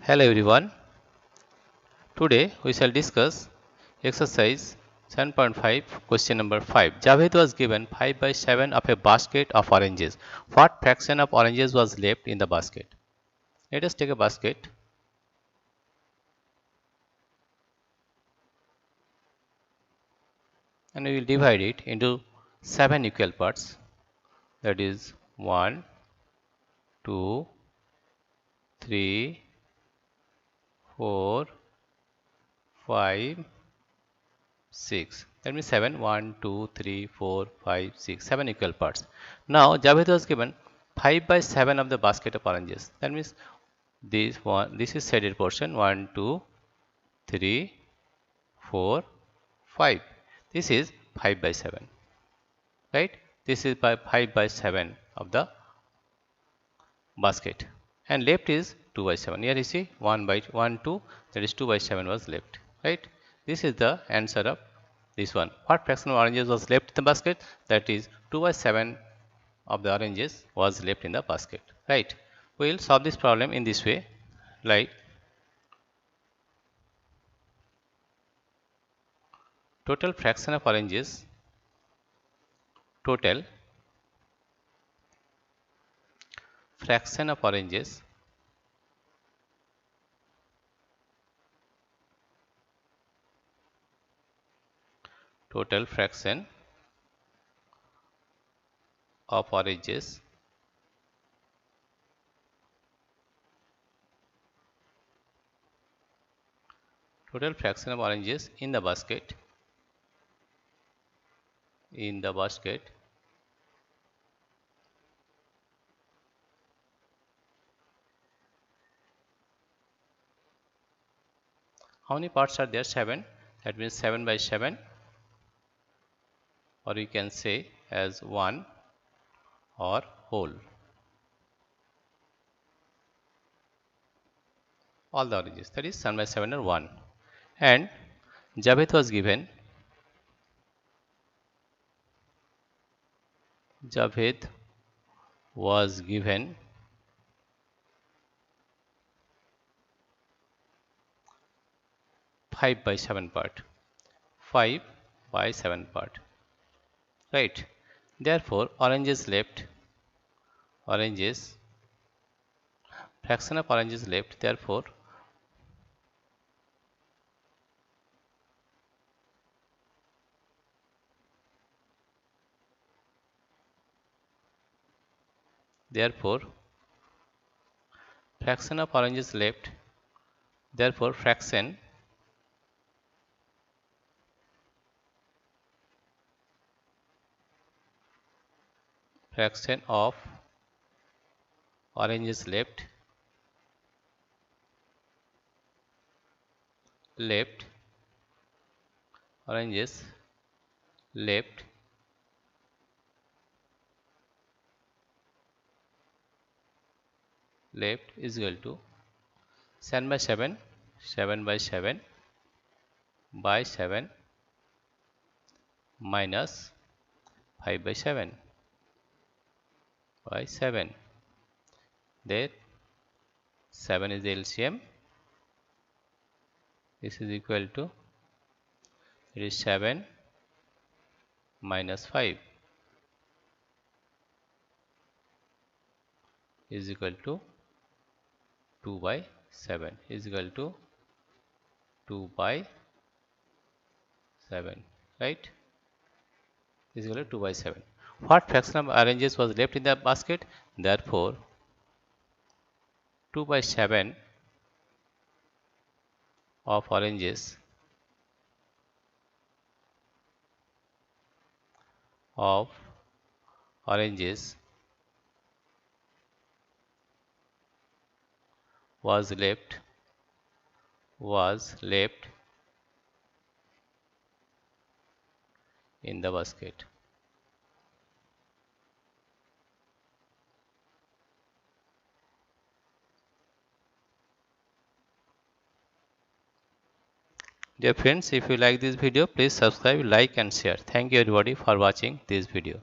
Hello everyone. Today we shall discuss exercise 7.5 question number 5. Javed was given 5 by 7 of a basket of oranges. What fraction of oranges was left in the basket? Let us take a basket and we will divide it into 7 equal parts. That is 1, 2, 3, 4, 5, 6. That means 7, 1, 2, 3, 4, 5, 6, 7 equal parts. Now Javed was given 5 by 7 of the basket of oranges. That means this is shaded portion 1, 2, 3, 4, 5. This is 5 by 7. Right? This is by 5 by 7 of the basket. And left is 2 by 7. Here you see 1 by 1, 2, that is 2 by 7 was left. Right? This is the answer of this one. What fraction of oranges was left in the basket? That is 2 by 7 of the oranges was left in the basket. Right? We will solve this problem in this way. Like total fraction of oranges, total fraction of oranges total fraction of oranges total fraction of oranges in the basket how many parts are there? 7. That means 7 by 7, or you can say as 1 or whole. All the oranges, that is 7 by 7 or 1. And Javed was given 5 by 7 part. 5 by 7 part. Right. Therefore, fraction of oranges left. Therefore, fraction of oranges left. Therefore, fraction of oranges left oranges left is equal to 7 by 7 by 7 by 7 minus 5 by 7 by 7. There 7 is the LCM. This is equal to, it is 7 minus 5 is equal to 2 by 7 is equal to 2 by 7. Right? Is equal to 2 by 7. What fraction of oranges was left in the basket? Therefore, 2 by 7 of oranges was left in the basket. Dear friends, if you like this video, please subscribe, like and share. Thank you everybody for watching this video.